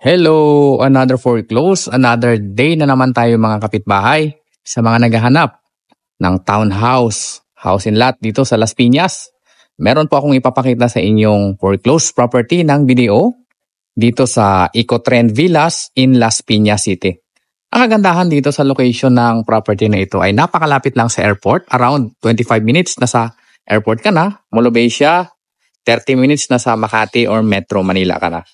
Hello! Another foreclose, another day na naman tayo mga kapitbahay sa mga naghahanap ng townhouse, house and lot dito sa Las Piñas. Meron po akong ipapakita sa inyong foreclosed property ng BDO dito sa Ecotrend Villas in Las Piñas City. Ang kagandahan dito sa location ng property na ito ay napakalapit lang sa airport. Around 25 minutes na sa airport ka na, Molobey siya, 30 minutes na sa Makati or Metro Manila ka na.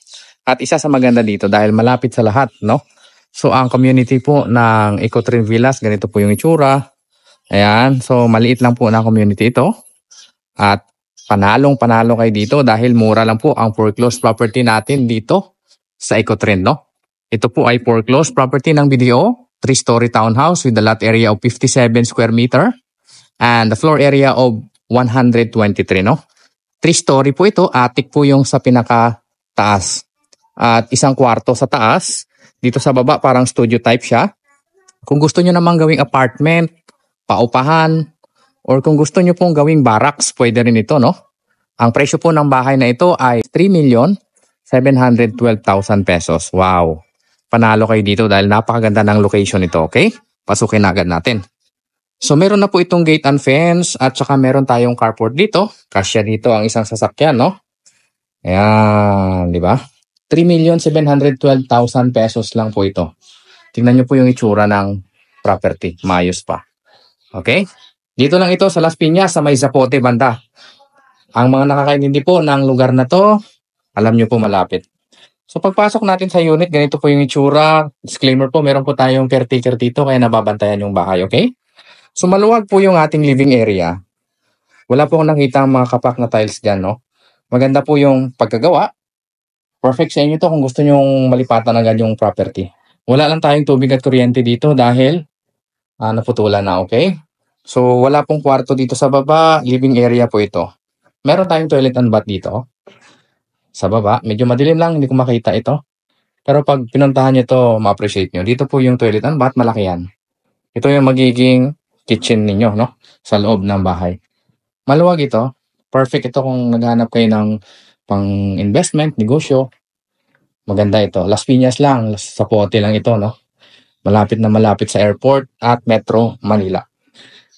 At isa sa maganda dito dahil malapit sa lahat, no? So ang community po ng Ecotrend Villas, ganito po yung itsura. Ayan, so maliit lang po na community ito. At panalo kayo dito dahil mura lang po ang foreclosed property natin dito sa Ecotrend, no? Ito po ay foreclosed property ng BDO, 3-story townhouse with a lot area of 57 square meter and the floor area of 123, no? 3-story po ito, attic po yung sa pinaka taas. At isang kwarto sa taas. Dito sa baba parang studio type siya. Kung gusto nyo namang gawing apartment, paupahan, or kung gusto nyo pong gawing barracks, pwede rin ito, no? Ang presyo po ng bahay na ito ay 3,712,000 pesos. Wow! Panalo kayo dito dahil napakaganda ng location ito, okay? Pasukin agad natin. So meron na po itong gate and fence at saka meron tayong carport dito. Kasya dito ang isang sasakyan, no? Ayan, di ba? 3,712,000 pesos lang po ito. Tingnan nyo po yung itsura ng property. Maayos pa. Okay? Dito lang ito sa Las Piñas sa may Zapote banda. Ang mga nakakaintindi po ng lugar na to, alam nyo po malapit. So pagpasok natin sa unit, ganito po yung itsura. Disclaimer po, meron po tayong caretaker dito kaya nababantayan yung bahay. Okay? So maluwag po yung ating living area. Wala po akong nakita ang mga kapak na tiles dyan, no? Maganda po yung pagkagawa. Perfect sa inyo to kung gusto nyong malipatan agad yung property. Wala lang tayong tubig at kuryente dito dahil naputulan na, okay? So wala pong kwarto dito sa baba, living area po ito. Meron tayong toilet and bath dito. Sa baba, medyo madilim lang, hindi ko makita ito. Pero pag pinuntahan nyo to, ma-appreciate nyo. Dito po yung toilet and bath, malaki yan. Ito yung magiging kitchen ninyo, no? Sa loob ng bahay. Maluwag ito. Perfect ito kung naghanap kayo ng pang investment, negosyo. Maganda ito. Las Piñas lang, sa Zapote lang ito, no? Malapit na malapit sa airport at Metro Manila.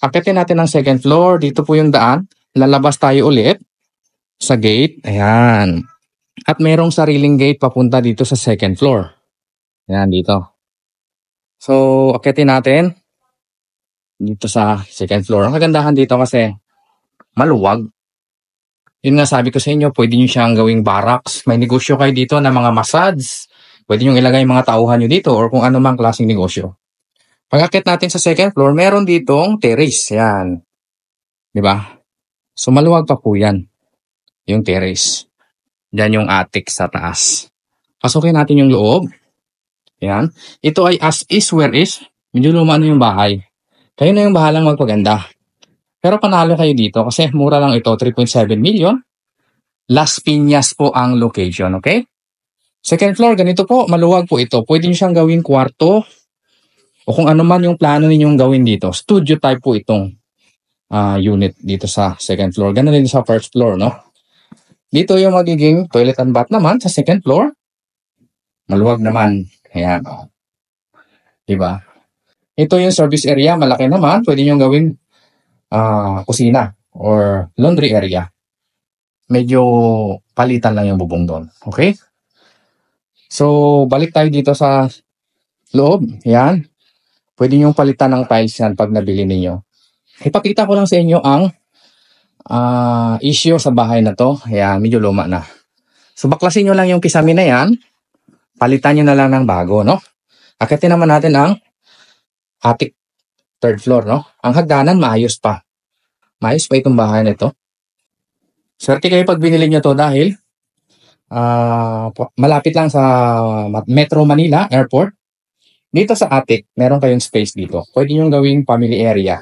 Akitin natin ang second floor. Dito po yung daan. Lalabas tayo ulit sa gate. Ayan. At merong sariling gate papunta dito sa second floor. Ayan, dito. So, akitin natin dito sa second floor. Ang kagandahan dito kasi maluwag. Yun nga sabi ko sa inyo, pwede nyo siyang gawing barracks. May negosyo kayo dito na mga massage. Pwede nyo ilagay mga tauhan nyo dito or kung ano mang klaseng negosyo. Pag-akit natin sa second floor, meron ditong terrace. Yan. Diba? So maluwag pa po yan. Yung terrace. Diyan yung attic sa taas. Pasukin natin yung loob. Yan. Ito ay as is where is. Medyo luma na yung bahay. Kayo na yung bahalang magpaganda. Pero panalo kayo dito kasi mura lang ito, 3.7 million. Las Piñas po ang location, okay? Second floor, ganito po, maluwag po ito. Pwede nyo siyang gawing kwarto o kung ano man yung plano ninyong gawin dito. Studio type po itong unit dito sa second floor. Ganun din sa first floor, no? Dito yung magiging toilet and bath naman sa second floor. Maluwag naman. Ayan. Diba? Ito yung service area, malaki naman. Pwede nyo gawing kusina or laundry area. Medyo palitan lang yung bubong doon. Okay? So, balik tayo dito sa loob. Yan. Pwede nyo palitan ng tiles yan pag nabili ninyo. Ipakita ko lang sa inyo ang issue sa bahay na to. Yan, medyo luma na. So, baklasin nyo lang yung kisame na yan. Palitan nyo na lang ng bago, no? Akitin naman natin ang attic. Third floor, no? Ang hagdanan, maayos pa. Maayos pa itong bahay na ito. Swerte kayo pag binili nyo to dahil malapit lang sa Metro Manila Airport. Dito sa attic, meron kayong space dito. Pwede nyo gawing family area.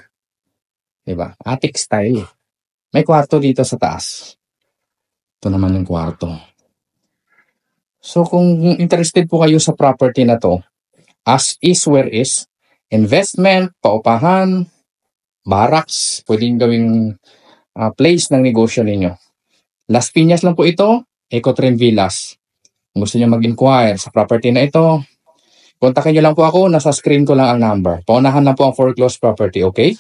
Diba? Attic style. May kwarto dito sa taas. Ito naman yung kwarto. So kung interested po kayo sa property na to, as is where is, investment, paupahan, barracks, pwedeng gawing place ng negosyo ninyo. Las Piñas lang po ito, Ecotrend Villas. Kung gusto niyo mag-inquire sa property na ito, kontakin niyo lang po ako, nasa screen ko lang ang number. Paunahan lang po ang foreclosed property, okay?